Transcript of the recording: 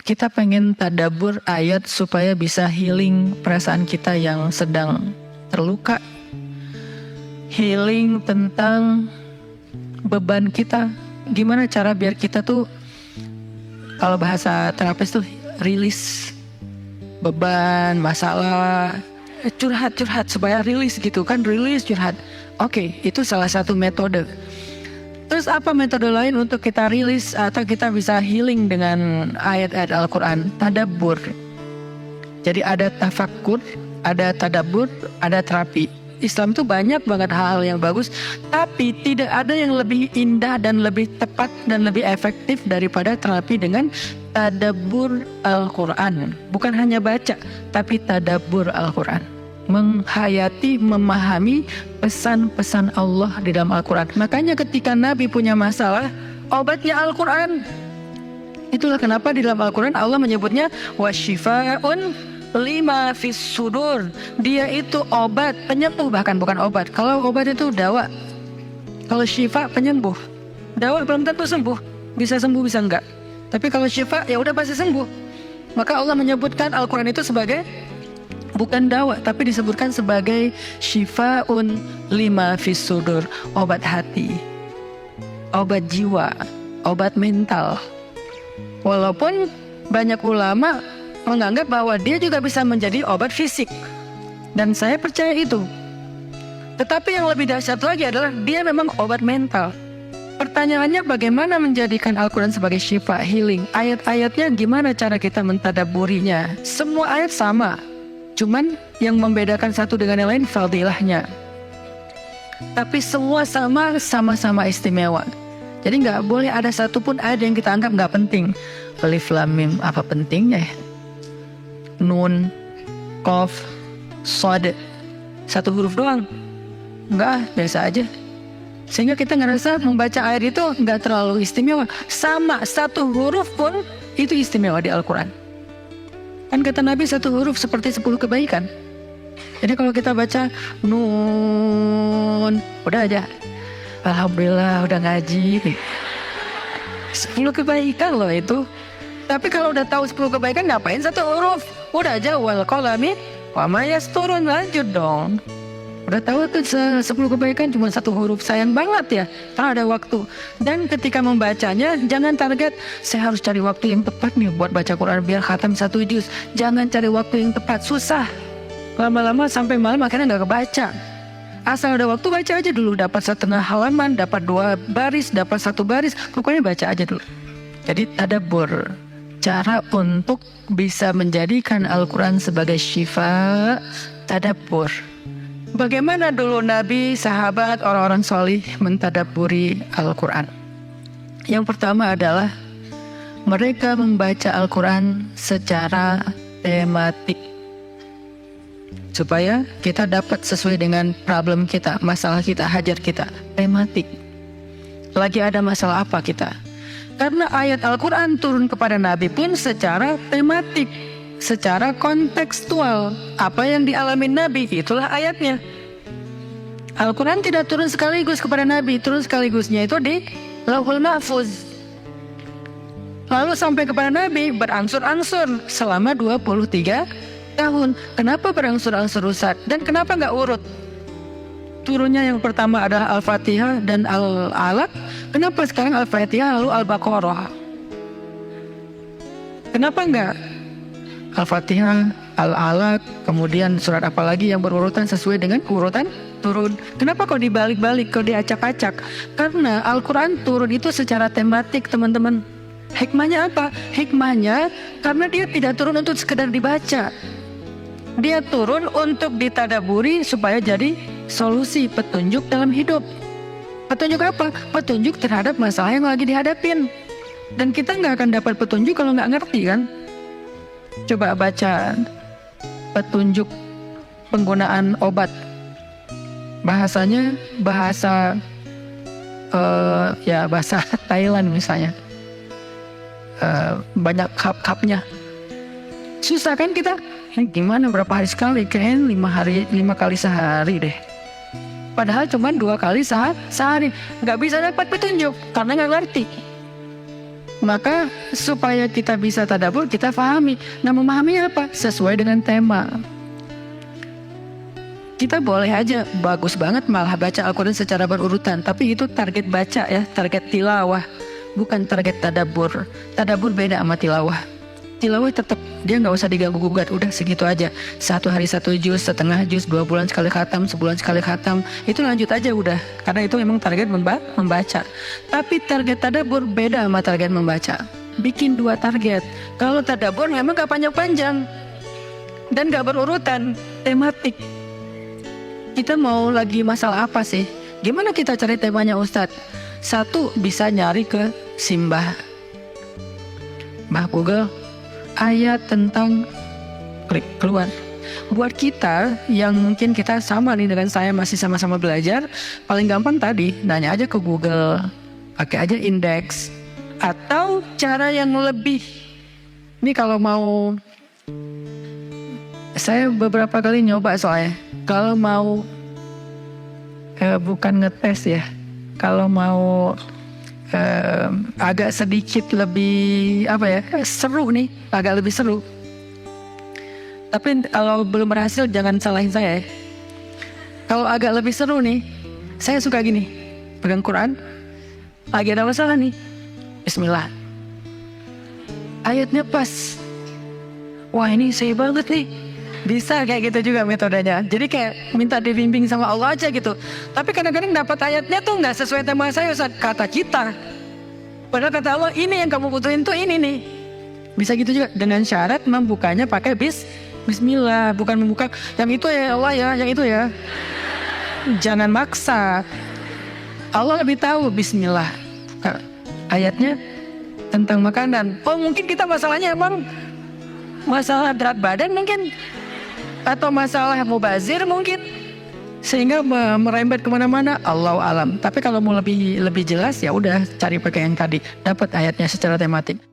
kita pengen tadabbur ayat supaya bisa healing perasaan kita yang sedang terluka, healing tentang beban kita. Gimana cara biar kita tuh, kalau bahasa terapis tuh, rilis beban, masalah, curhat supaya rilis gitu kan, rilis curhat. Oke, itu salah satu metode. Terus apa metode lain untuk kita rilis atau kita bisa healing dengan ayat-ayat Al-Quran? Tadabbur. Jadi ada tafakkur, ada tadabbur, ada terapi. Islam tuh banyak banget hal-hal yang bagus, tapi tidak ada yang lebih indah dan lebih tepat dan lebih efektif daripada terapi dengan tadabbur Al-Quran. Bukan hanya baca, tapi tadabbur Al-Quran. Menghayati, memahami pesan-pesan Allah di dalam Al-Quran. Makanya ketika Nabi punya masalah, obatnya Al-Quran. Itulah kenapa di dalam Al-Quran Allah menyebutnya wasyifa'un lima fis sudur. Dia itu obat, penyembuh, bahkan bukan obat. Kalau obat itu dawa, kalau syifa penyembuh. Dawa belum tentu sembuh, bisa sembuh bisa enggak. Tapi kalau syifa ya udah pasti sembuh. Maka Allah menyebutkan Al-Quran itu sebagai bukan dawa, tapi disebutkan sebagai syifa'un lima fis sudur, obat hati, obat jiwa, obat mental. Walaupun banyak ulama menganggap bahwa dia juga bisa menjadi obat fisik, dan saya percaya itu. Tetapi yang lebih dahsyat lagi adalah dia memang obat mental. Pertanyaannya, bagaimana menjadikan Al-Quran sebagai syifa, healing? Ayat-ayatnya gimana cara kita mentadabburinya? Semua ayat sama, cuman yang membedakan satu dengan yang lain fadilahnya. Tapi semua sama-sama istimewa. Jadi nggak boleh ada satupun ayat yang kita anggap nggak penting. Alif Lam Mim, apa pentingnya ya? Nun, Qaf, Shad, satu huruf doang. Enggak, biasa aja. Sehingga kita ngerasa membaca ayat itu nggak terlalu istimewa. Sama, satu huruf pun itu istimewa di Al-Quran. Kan kata Nabi satu huruf seperti 10 kebaikan. Jadi kalau kita baca Nun, udah aja, alhamdulillah udah ngaji. 10 kebaikan loh itu. Tapi kalau udah tahu 10 kebaikan, ngapain satu huruf? Udah aja wal qalami wa ma yasturun, lanjut dong. Udah tahu tuh 10 kebaikan cuma satu huruf, sayang banget ya, karena ada waktu. Dan ketika membacanya, jangan target saya harus cari waktu yang tepat nih buat baca Quran biar khatam 1 juz. Jangan cari waktu yang tepat, susah. Lama-lama sampai malam akhirnya nggak kebaca. Asal ada waktu baca aja dulu, dapat setengah halaman, dapat 2 baris, dapat 1 baris, pokoknya baca aja dulu. Jadi tadabbur, cara untuk bisa menjadikan Al-Quran sebagai syifa, tadabbur. Bagaimana dulu Nabi, sahabat, orang-orang solih mentadabburi Al-Quran? Yang pertama adalah mereka membaca Al-Quran secara tematik, supaya kita dapat sesuai dengan problem kita, masalah kita, hajat kita. Tematik. Lagi ada masalah apa kita? Karena ayat Al-Quran turun kepada Nabi pun secara tematik, secara kontekstual. Apa yang dialami Nabi, itulah ayatnya. Al-Quran tidak turun sekaligus kepada Nabi, turun sekaligusnya itu di Lauhul Mahfuz. Lalu sampai kepada Nabi berangsur-angsur selama 23 tahun. Kenapa berangsur-angsur Ustaz? Dan kenapa nggak urut? Turunnya yang pertama adalah Al-Fatihah dan Al-Alaq. Kenapa sekarang Al-Fatihah lalu Al-Baqarah? Kenapa enggak Al-Fatihah, Al-Alaq, kemudian surat apa lagi yang berurutan sesuai dengan urutan turun? Kenapa kok dibalik-balik, kok diacak-acak? Karena Al-Quran turun itu secara tematik, teman-teman. Hikmahnya apa? Hikmahnya karena dia tidak turun untuk sekedar dibaca. Dia turun untuk ditadaburi supaya jadi solusi, petunjuk dalam hidup. Petunjuk apa? Petunjuk terhadap masalah yang lagi dihadapin. Dan kita nggak akan dapat petunjuk kalau nggak ngerti kan? Coba baca petunjuk penggunaan obat. Bahasanya bahasa bahasa Thailand misalnya. Banyak kap-kapnya. Susah kan kita? Gimana berapa hari sekali? Kayaknya 5 kali sehari deh. Padahal cuma 2 kali sehari. Nggak bisa dapat petunjuk karena nggak ngerti. Maka supaya kita bisa tadabbur, kita pahami. Nah, memahaminya apa? Sesuai dengan tema. Kita boleh aja bagus banget malah baca Al-Quran secara berurutan, tapi itu target baca ya, target tilawah, bukan target tadabbur. Tadabbur beda sama tilawah. Tilawah tetap dia nggak usah diganggu gugat, udah segitu aja. 1 hari 1 juz, setengah juz, 2 bulan sekali khatam, sebulan sekali khatam, itu lanjut aja udah. Karena itu memang target membaca. Tapi target tadabbur beda sama target membaca. Bikin 2 target. Kalau tadabbur memang gak panjang-panjang dan gak berurutan, tematik. Kita mau lagi masalah apa sih? Gimana kita cari temanya Ustadz? 1, bisa nyari ke Simbah, Mbah Google, ayat tentang, klik keluar. Buat kita yang mungkin kita sama nih dengan saya, masih sama-sama belajar, paling gampang tadi nanya aja ke Google, pakai aja indeks. Atau cara yang lebih, ini kalau mau, saya beberapa kali nyoba soalnya, kalau mau bukan ngetes ya, kalau mau agak sedikit lebih seru nih, agak lebih seru. Tapi kalau belum berhasil jangan salahin saya ya. Kalau agak lebih seru nih, saya suka gini, pegang Quran, lagi ada masalah nih, Bismillah, ayatnya pas, wah ini saya banget nih. Bisa kayak gitu juga metodenya. Jadi kayak minta dibimbing sama Allah aja gitu. Tapi kadang-kadang dapat ayatnya tuh nggak sesuai tema saya, Ustaz, kata kita. Padahal kata Allah ini yang kamu butuhin tuh ini nih. Bisa gitu juga dengan syarat membukanya pakai Bismillah, bukan membuka yang itu ya Allah ya, yang itu ya. Jangan maksa. Allah lebih tahu. Bismillah. Ayatnya tentang makanan. Oh mungkin kita masalahnya emang masalah berat badan mungkin, atau masalah mubazir mungkin, sehingga merembet kemana-mana. Allahu alam. Tapi kalau mau lebih jelas ya udah cari pakai yang tadi, dapat ayatnya secara tematik.